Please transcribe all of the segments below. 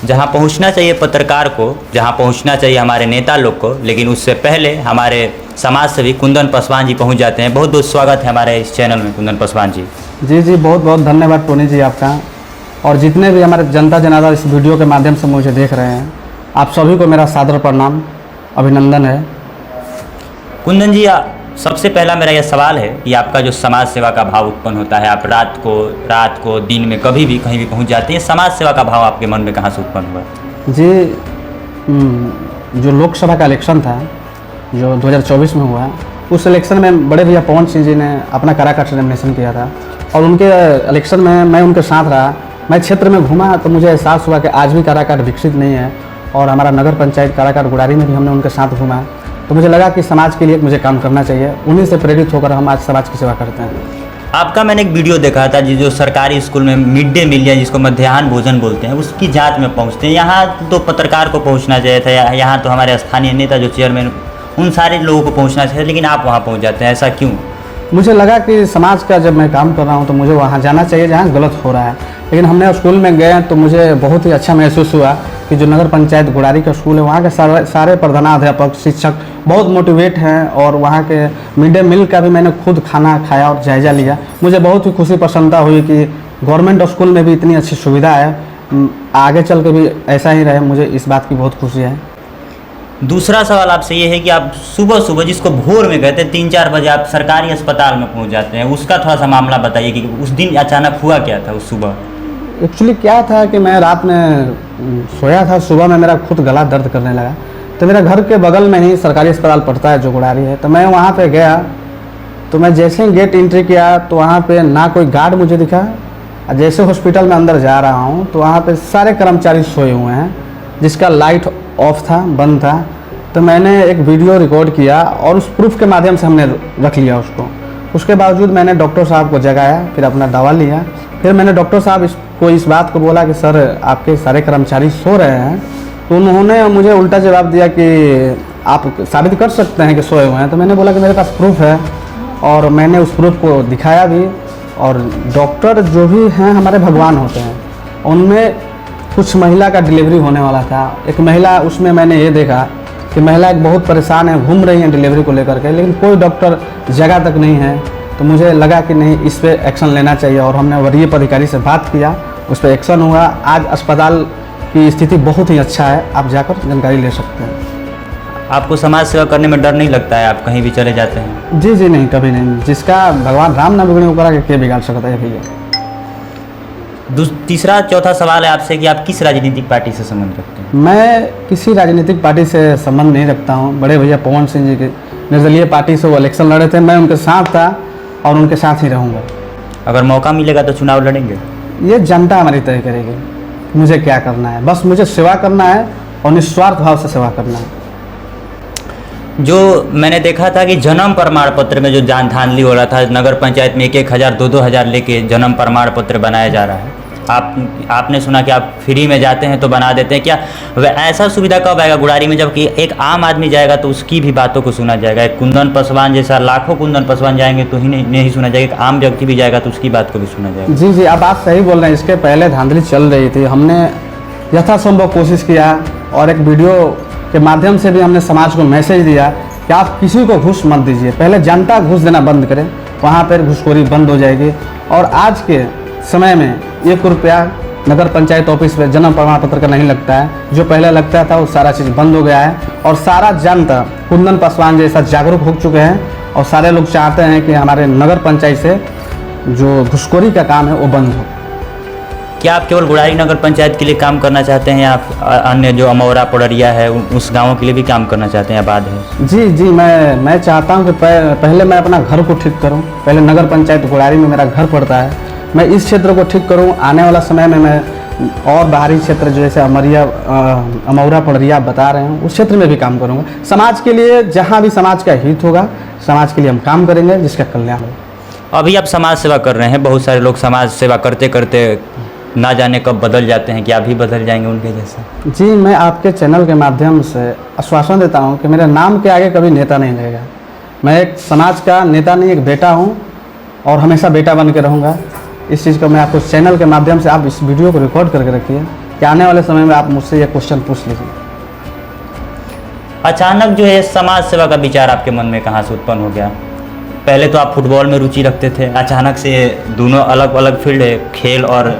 जहां पहुंचना चाहिए पत्रकार को, जहां पहुंचना चाहिए हमारे नेता लोग को, लेकिन उससे पहले हमारे समाज सेवी कुंदन पासवान जी पहुंच जाते हैं। बहुत बहुत स्वागत है हमारे इस चैनल में कुंदन पासवान जी। जी जी, बहुत बहुत धन्यवाद टोनी जी आपका, और जितने भी हमारे जनता जनार्दन इस वीडियो के माध्यम से मुझे देख रहे हैं, आप सभी को मेरा सादर प्रणाम, अभिनंदन है। कुंदन जी, सबसे पहला मेरा यह सवाल है कि आपका जो समाज सेवा का भाव उत्पन्न होता है, आप रात को दिन में कभी भी कहीं भी पहुंच जाते हैं, समाज सेवा का भाव आपके मन में कहाँ से उत्पन्न हुआ? जी, जो लोकसभा का इलेक्शन था जो 2024 में हुआ, उस इलेक्शन में बड़े भैया पवन सिंह जी ने अपना काराकाट नॉमिनेशन किया था, और उनके इलेक्शन में मैं उनके साथ रहा। मैं क्षेत्र में घूमा तो मुझे एहसास हुआ कि आज भी काराकाट विकसित नहीं है, और हमारा नगर पंचायत काराकाट गुड़ारी में भी हमने उनके साथ घूमा, तो मुझे लगा कि समाज के लिए मुझे काम करना चाहिए। उन्हीं से प्रेरित होकर हम आज समाज की सेवा करते हैं। आपका मैंने एक वीडियो देखा था जो सरकारी स्कूल में मिड डे मील या जिसको मध्याह्न भोजन बोलते हैं, उसकी जांच में पहुंचते हैं। यहाँ तो पत्रकार को पहुंचना चाहिए था, यहाँ तो हमारे स्थानीय नेता जो चेयरमैन, उन सारे लोगों को पहुंचना चाहिए, लेकिन आप वहाँ पहुँच जाते हैं, ऐसा क्यों? मुझे लगा कि समाज का जब मैं काम कर रहा हूँ तो मुझे वहाँ जाना चाहिए जहाँ गलत हो रहा है। लेकिन हमने स्कूल में गए तो मुझे बहुत ही अच्छा महसूस हुआ कि जो नगर पंचायत गुड़ारी का स्कूल है, वहाँ के सारे प्रधानाध्यापक शिक्षक बहुत मोटिवेट हैं, और वहाँ के मिड डे मील का भी मैंने खुद खाना खाया और जायज़ा लिया। मुझे बहुत ही खुशी प्रसन्नता हुई कि गवर्नमेंट स्कूल में भी इतनी अच्छी सुविधा है, आगे चल के भी ऐसा ही रहे, मुझे इस बात की बहुत खुशी है। दूसरा सवाल आपसे ये है कि आप सुबह सुबह, जिसको भोर में कहते हैं 3-4 बजे, आप सरकारी अस्पताल में पहुंच जाते हैं, उसका थोड़ा सा मामला बताइए कि उस दिन अचानक हुआ क्या था उस सुबह? एक्चुअली क्या था कि मैं रात में सोया था, सुबह में मेरा खुद गला दर्द करने लगा, तो मेरा घर के बगल में ही सरकारी अस्पताल पड़ता है जो गुड़ारी है, तो मैं वहाँ पे गया। तो मैं जैसे ही गेट एंट्री किया तो वहाँ पे ना कोई गार्ड मुझे दिखा, और जैसे हॉस्पिटल में अंदर जा रहा हूँ तो वहाँ पे सारे कर्मचारी सोए हुए हैं, जिसका लाइट ऑफ था, बंद था। तो मैंने एक वीडियो रिकॉर्ड किया और उस प्रूफ के माध्यम से हमने रख लिया उसको। उसके बावजूद मैंने डॉक्टर साहब को जगाया, फिर अपना दवा लिया, फिर मैंने डॉक्टर साहब को इस बात को बोला कि सर आपके सारे कर्मचारी सो रहे हैं। तो उन्होंने मुझे उल्टा जवाब दिया कि आप साबित कर सकते हैं कि सोए हुए हैं। तो मैंने बोला कि मेरे पास प्रूफ है, और मैंने उस प्रूफ को दिखाया भी। और डॉक्टर जो भी हैं हमारे भगवान होते हैं, उनमें कुछ महिला का डिलीवरी होने वाला था। एक महिला, उसमें मैंने ये देखा कि महिला एक बहुत परेशान है, घूम रही है डिलीवरी को लेकर के, लेकिन कोई डॉक्टर जगह तक नहीं है। तो मुझे लगा कि नहीं, इस पर एक्शन लेना चाहिए, और हमने वरीय पदाधिकारी से बात किया, उस पर एक्शन हुआ। आज अस्पताल की स्थिति बहुत ही अच्छा है, आप जाकर जानकारी ले सकते हैं। आपको समाज सेवा करने में डर नहीं लगता है? आप कहीं भी चले जाते हैं? जी जी, नहीं, कभी नहीं। जिसका भगवान राम ना बिगड़े ऊपर के बिगाड़ सकता है भैया। तीसरा चौथा सवाल है आपसे कि आप किस राजनीतिक पार्टी से संबंध रखते हैं? मैं किसी राजनीतिक पार्टी से संबंध नहीं रखता हूँ। बड़े भैया पवन सिंह जी के निर्दलीय पार्टी से वो इलेक्शन लड़े थे, मैं उनके साथ था और उनके साथ ही रहूँगा। अगर मौका मिलेगा तो चुनाव लड़ेंगे? ये जनता हमारी तय करेगी, मुझे क्या करना है। बस मुझे सेवा करना है और निस्वार्थ भाव से सेवा करना है। जो मैंने देखा था कि जन्म प्रमाण पत्र में जो जान धांधली हो रहा था, नगर पंचायत में 1-1 हज़ार 2-2 हज़ार लेके जन्म प्रमाण पत्र बनाया जा रहा है। आपने सुना कि आप फ्री में जाते हैं तो बना देते हैं, क्या ऐसा सुविधा कब आएगा गुड़ारी में, जबकि एक आम आदमी जाएगा तो उसकी भी बातों को सुना जाएगा? एक कुंदन पासवान जैसा लाखों कुंदन पासवान जाएंगे तो ही नहीं सुना जाएगा, एक आम व्यक्ति भी जाएगा तो उसकी बात को भी सुना जाएगा। जी जी, आप बात सही बोल रहे हैं। इसके पहले धांधली चल रही थी, हमने यथासंभव कोशिश किया, और एक वीडियो के माध्यम से भी हमने समाज को मैसेज दिया कि आप किसी को घूस मत दीजिए, पहले जनता घूस देना बंद करे, वहाँ पर घूसखोरी बंद हो जाएगी। और आज के समय में 1 रुपया नगर पंचायत ऑफिस में जन्म प्रमाण पत्र का नहीं लगता है। जो पहले लगता था वो सारा चीज़ बंद हो गया है, और सारा जनता कुंदन पासवान जैसा जागरूक हो चुके हैं, और सारे लोग चाहते हैं कि हमारे नगर पंचायत से जो घूसखोरी का काम है वो बंद हो। क्या आप केवल गुड़ारी नगर पंचायत के लिए काम करना चाहते हैं, या अन्य जो अमौरा पड़रिया है उस गाँवों के लिए भी काम करना चाहते हैं, आबाद है? जी जी, मैं चाहता हूँ कि पहले मैं अपना घर को ठीक करूँ। पहले नगर पंचायत गुड़ारी में मेरा घर पड़ता है, मैं इस क्षेत्र को ठीक करूं। आने वाला समय में मैं और बाहरी क्षेत्र जैसे अमौरा पड़रिया बता रहे हैं, उस क्षेत्र में भी काम करूंगा समाज के लिए। जहां भी समाज का हित होगा, समाज के लिए हम काम करेंगे, जिसका कल्याण होगा। अभी आप समाज सेवा कर रहे हैं, बहुत सारे लोग समाज सेवा करते करते ना जाने कब बदल जाते हैं, कि आप भी बदल जाएंगे उनके जैसा? जी, मैं आपके चैनल के माध्यम से आश्वासन देता हूँ कि मेरे नाम के आगे कभी नेता नहीं रहेगा। मैं एक समाज का नेता नहीं, एक बेटा हूँ, और हमेशा बेटा बन के रहूँगा। इस चीज़ को मैं आपको चैनल के माध्यम से, आप इस वीडियो को रिकॉर्ड करके रखिए, कि आने वाले समय में आप मुझसे ये क्वेश्चन पूछ लीजिए। अचानक जो है समाज सेवा का विचार आपके मन में कहाँ से उत्पन्न हो गया? पहले तो आप फुटबॉल में रुचि रखते थे, अचानक से दोनों अलग अलग फील्ड है, खेल और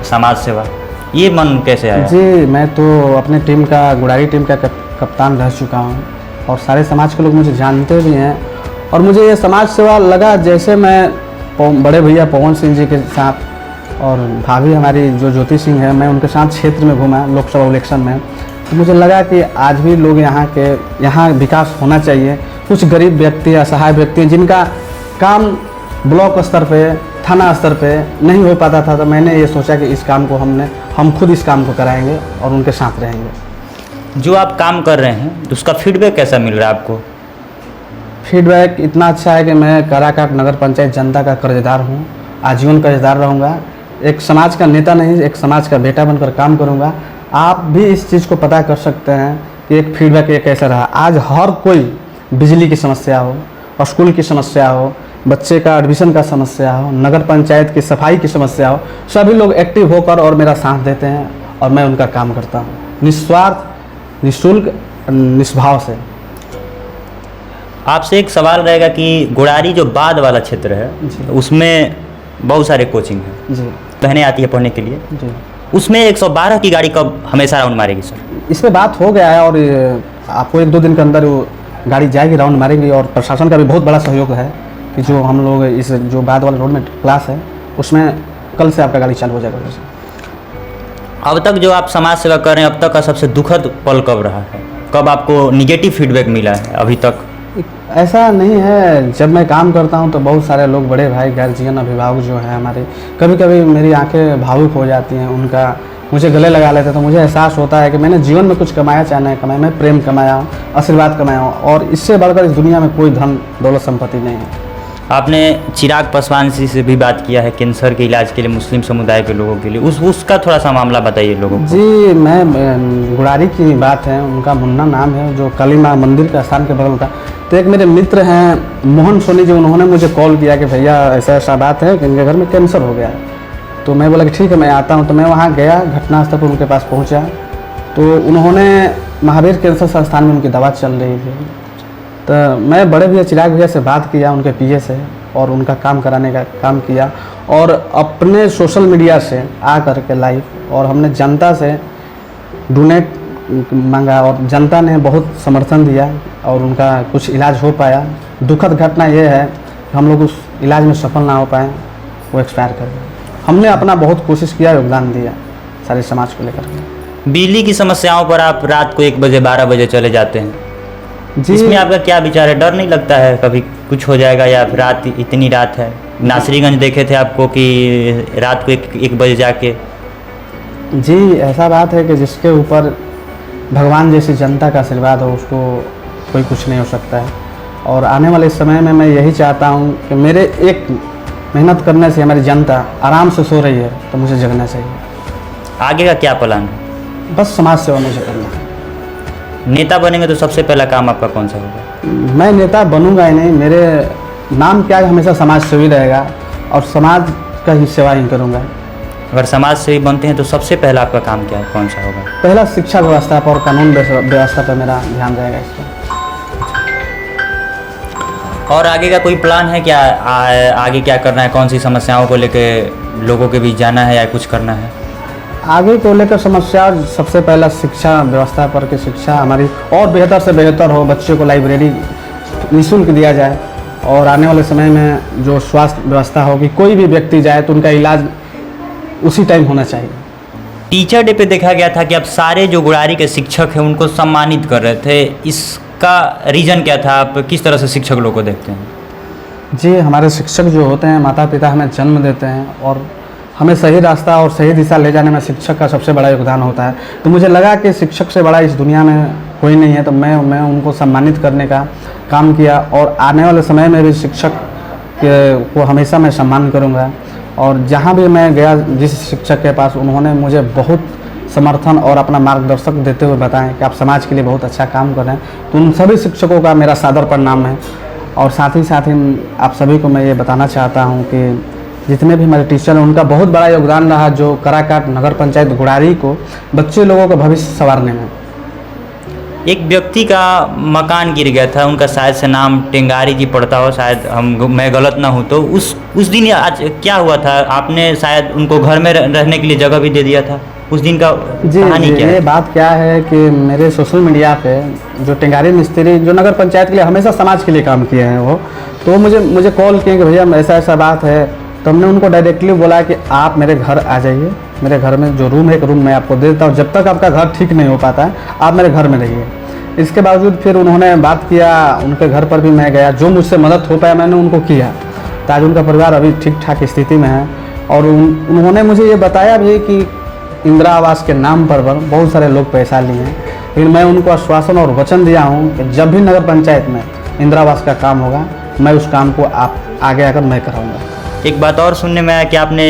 समाज सेवा, ये मन कैसे आया? जी, मैं तो अपने टीम का, गुड़ारी टीम का कप्तान रह चुका हूँ और सारे समाज के लोग मुझे जानते भी हैं। और मुझे ये समाज सेवा लगा जैसे मैं बड़े भैया पवन सिंह जी के साथ और भाभी हमारी जो ज्योति सिंह है, मैं उनके साथ क्षेत्र में घूमा लोकसभा इलेक्शन में, तो मुझे लगा कि आज भी लोग यहाँ विकास होना चाहिए। कुछ गरीब व्यक्ति, असहाय व्यक्ति जिनका काम ब्लॉक स्तर पे, थाना स्तर पे नहीं हो पाता था, तो मैंने ये सोचा कि इस काम को हम खुद इस काम को कराएंगे और उनके साथ रहेंगे। जो आप काम कर रहे हैं तो उसका फीडबैक कैसा मिल रहा है आपको? फीडबैक इतना अच्छा है कि मैं काराकाट नगर पंचायत जनता का कर्जदार हूँ, आजीवन कर्जदार रहूँगा। एक समाज का नेता नहीं, एक समाज का बेटा बनकर काम करूँगा। आप भी इस चीज़ को पता कर सकते हैं कि एक फीडबैक ये कैसा रहा। आज हर कोई, बिजली की समस्या हो और स्कूल की समस्या हो, बच्चे का एडमिशन का समस्या हो, नगर पंचायत की सफाई की समस्या हो, सभी लोग एक्टिव होकर और मेरा साथ देते हैं और मैं उनका काम करता हूँ निस्वार्थ, निःशुल्क, निष्भाव से। आपसे एक सवाल रहेगा कि गुड़ारी जो बाद वाला क्षेत्र है उसमें बहुत सारे कोचिंग है जी, बहनें आती है पढ़ने के लिए, जी। उसमें 112 की गाड़ी कब हमेशा राउंड मारेगी सर? इस पर बात हो गया है और आपको 1-2 दिन के अंदर वो गाड़ी जाएगी, राउंड मारेंगी। और प्रशासन का भी बहुत बड़ा सहयोग है कि जो हम लोग इस जो बाद वाला रोड में क्लास है उसमें कल से आपका गाड़ी चालू हो जाएगा। अब तक जो आप समाज सेवा कर रहे हैं, अब तक का सबसे दुखद पल कब रहा है? कब आपको निगेटिव फीडबैक मिला है अभी तक? ऐसा नहीं है, जब मैं काम करता हूं तो बहुत सारे लोग, बड़े भाई, गार्जियन, अभिभावक जो है हमारे, कभी कभी मेरी आंखें भावुक हो जाती हैं, उनका मुझे गले लगा लेते हैं, तो मुझे एहसास होता है कि मैंने जीवन में कुछ कमाया, चाहे नहीं कमाया, मैं प्रेम कमाया हूँ, आशीर्वाद कमाया हूँ, और इससे बढ़कर इस दुनिया में कोई धन दौलत संपत्ति नहीं है। आपने चिराग पासवान जी से भी बात किया है कैंसर के इलाज के लिए मुस्लिम समुदाय के लोगों के लिए, उसका थोड़ा सा मामला बताइए लोगों को। जी, मैं गुड़ारी की बात है, उनका मुन्ना नाम है, जो काली माँ मंदिर के स्थान के बगल था। तो एक मेरे मित्र हैं मोहन सोनी जी, उन्होंने मुझे कॉल किया कि भैया ऐसा ऐसा बात है कि इनके घर में कैंसर हो गया है। तो मैं बोला कि ठीक है मैं आता हूँ। तो मैं वहाँ गया, घटनास्थल पर उनके पास पहुँचा, तो उन्होंने महावीर कैंसर संस्थान में उनकी दवा चल रही थी। तो मैं बड़े भैया चिराग भैया से बात किया, उनके पीए से, और उनका काम कराने का काम किया, और अपने सोशल मीडिया से आ करके लाइव, और हमने जनता से डोनेट मांगा और जनता ने बहुत समर्थन दिया और उनका कुछ इलाज हो पाया। दुखद घटना यह है कि हम लोग उस इलाज में सफल ना हो पाए, वो एक्सपायर कर गए। हमने अपना बहुत कोशिश किया, योगदान दिया सारे समाज को लेकर। बिजली की समस्याओं पर आप रात को 1 बजे 12 बजे चले जाते हैं जी, इसमें आपका क्या विचार है? डर नहीं लगता है कभी कुछ हो जाएगा, या रात इतनी रात है? नासरीगंज देखे थे आपको कि रात को 1 बजे जाके। जी, ऐसा बात है कि जिसके ऊपर भगवान जैसी जनता का आशीर्वाद हो, उसको कोई कुछ नहीं हो सकता है। और आने वाले समय में मैं यही चाहता हूँ कि मेरे एक मेहनत करने से हमारी जनता आराम से सो रही है, तो मुझे जगना चाहिए। आगे का क्या प्लान है? बस समाज सेवा मुझे करना है। नेता बनेंगे तो सबसे पहला काम आपका कौन सा होगा? मैं नेता बनूंगा ही नहीं, मेरे नाम क्या है, हमेशा समाज सेवी रहेगा और समाज का ही सेवा ही करूंगा। अगर समाज सेवी बनते हैं तो सबसे पहला आपका काम क्या है, कौन सा होगा? पहला शिक्षा व्यवस्था पर और कानून व्यवस्था पर मेरा ध्यान रहेगा इसका। और आगे का कोई प्लान है क्या? आगे क्या करना है? कौन सी समस्याओं को लेके लोगों के बीच जाना है या कुछ करना है? आगे को लेकर समस्या, सबसे पहला शिक्षा व्यवस्था पर कि शिक्षा हमारी और बेहतर से बेहतर हो, बच्चों को लाइब्रेरी निःशुल्क दिया जाए, और आने वाले समय में जो स्वास्थ्य व्यवस्था होगी, कोई भी व्यक्ति जाए तो उनका इलाज उसी टाइम होना चाहिए। टीचर डे पे देखा गया था कि आप सारे जो गुड़ारी के शिक्षक हैं उनको सम्मानित कर रहे थे, इसका रीज़न क्या था? आप किस तरह से शिक्षक लोगों को देखते हैं? जी, हमारे शिक्षक जो होते हैं, माता पिता हमें जन्म देते हैं और हमें सही रास्ता और सही दिशा ले जाने में शिक्षक का सबसे बड़ा योगदान होता है। तो मुझे लगा कि शिक्षक से बड़ा इस दुनिया में कोई नहीं है, तो मैं उनको सम्मानित करने का काम किया, और आने वाले समय में भी शिक्षक को हमेशा मैं सम्मान करूँगा। और जहाँ भी मैं गया, जिस शिक्षक के पास, उन्होंने मुझे बहुत समर्थन और अपना मार्गदर्शक देते हुए बताएं कि आप समाज के लिए बहुत अच्छा काम कर रहे हैं। तो उन सभी शिक्षकों का मेरा सादर प्रणाम है। और साथ ही आप सभी को मैं ये बताना चाहता हूँ कि जितने भी हमारे टीचर हैं उनका बहुत बड़ा योगदान रहा, जो कराकाट नगर पंचायत गुड़ारी को बच्चे लोगों का भविष्य संवारने में। एक व्यक्ति का मकान गिर गया था, उनका शायद से नाम टेंगारी जी पड़ता हो, शायद मैं गलत ना हूँ तो। उस दिन आज क्या हुआ था? आपने शायद उनको घर में रहने के लिए जगह भी दे दिया था। उस दिन का कहानी क्या है? ये बात क्या है कि मेरे सोशल मीडिया पे जो टेंगारी मिस्त्री जो नगर पंचायत के लिए हमेशा समाज के लिए काम किए हैं वो, तो मुझे कॉल किए कि भैया ऐसा ऐसा बात है। तो हमने उनको डायरेक्टली बोला कि आप मेरे घर आ जाइए, मेरे घर में जो रूम है एक रूम मैं आपको दे देता हूँ, जब तक आपका घर ठीक नहीं हो पाता है आप मेरे घर में रहिए। इसके बावजूद फिर उन्होंने बात किया, उनके घर पर भी मैं गया, जो मुझसे मदद हो पाया मैंने उनको किया। तो आज उनका परिवार अभी ठीक ठाक स्थिति में है। और उन्होंने मुझे ये बताया भी कि इंदिरा आवास के नाम पर बहुत सारे लोग पैसा लिए हैं, लेकिन मैं उनको आश्वासन और वचन दिया हूँ कि जब भी नगर पंचायत में इंदिरा आवास का काम होगा मैं उस काम को आप आगे आकर मैं कराऊँगा। एक बात और सुनने में आया कि आपने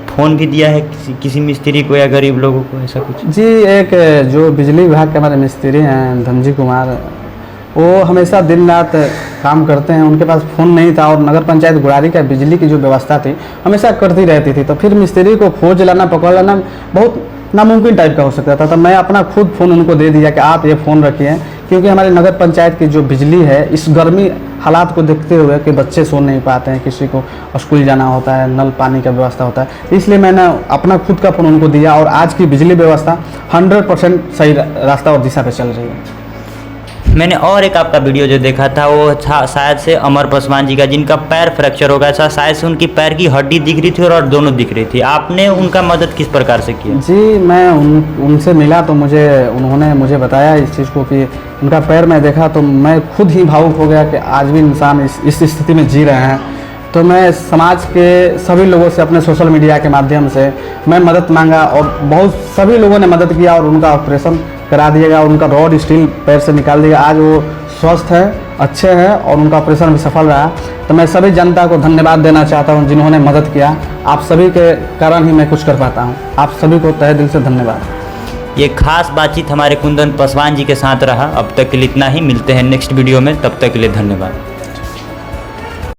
फ़ोन भी दिया है किसी मिस्त्री को या गरीब लोगों को, ऐसा कुछ? जी, एक जो बिजली विभाग के हमारे मिस्त्री हैं धनजी कुमार, वो हमेशा दिन रात काम करते हैं, उनके पास फ़ोन नहीं था और नगर पंचायत गुड़ारी का बिजली की जो व्यवस्था थी हमेशा करती रहती थी। तो फिर मिस्त्री को खोज लाना पकड़ लाना बहुत नामुमकिन टाइप का हो सकता था। तो मैं अपना खुद फ़ोन उनको दे दिया कि आप ये फ़ोन रखिए, क्योंकि हमारे नगर पंचायत की जो बिजली है इस गर्मी हालात को देखते हुए कि बच्चे सो नहीं पाते हैं, किसी को स्कूल जाना होता है, नल पानी का व्यवस्था होता है, इसलिए मैंने अपना खुद का फ़ोन उनको दिया और आज की बिजली व्यवस्था 100% सही रास्ता और दिशा पे चल रही है। मैंने और एक आपका वीडियो जो देखा था वो शायद से अमर पासवान जी का, जिनका पैर फ्रैक्चर हो गया था, शायद से उनकी पैर की हड्डी दिख रही थी और दोनों दिख रही थी। आपने उनका मदद किस प्रकार से किया? जी, मैं उनसे मिला तो उन्होंने मुझे बताया इस चीज़ को कि उनका पैर मैं देखा तो मैं खुद ही भावुक हो गया कि आज भी इंसान इस स्थिति में जी रहे हैं। तो मैं समाज के सभी लोगों से अपने सोशल मीडिया के माध्यम से मैं मदद मांगा और सभी लोगों ने मदद किया और उनका ऑपरेशन करा दिएगा, उनका रॉड स्टील पैर से निकाल दिया। आज वो स्वस्थ है, अच्छे हैं और उनका ऑपरेशन भी सफल रहा। तो मैं सभी जनता को धन्यवाद देना चाहता हूं जिन्होंने मदद किया। आप सभी के कारण ही मैं कुछ कर पाता हूं। आप सभी को तहे दिल से धन्यवाद। ये खास बातचीत हमारे कुंदन पासवान जी के साथ रहा। अब तक के लिए इतना ही, मिलते हैं नेक्स्ट वीडियो में, तब तक के लिए धन्यवाद।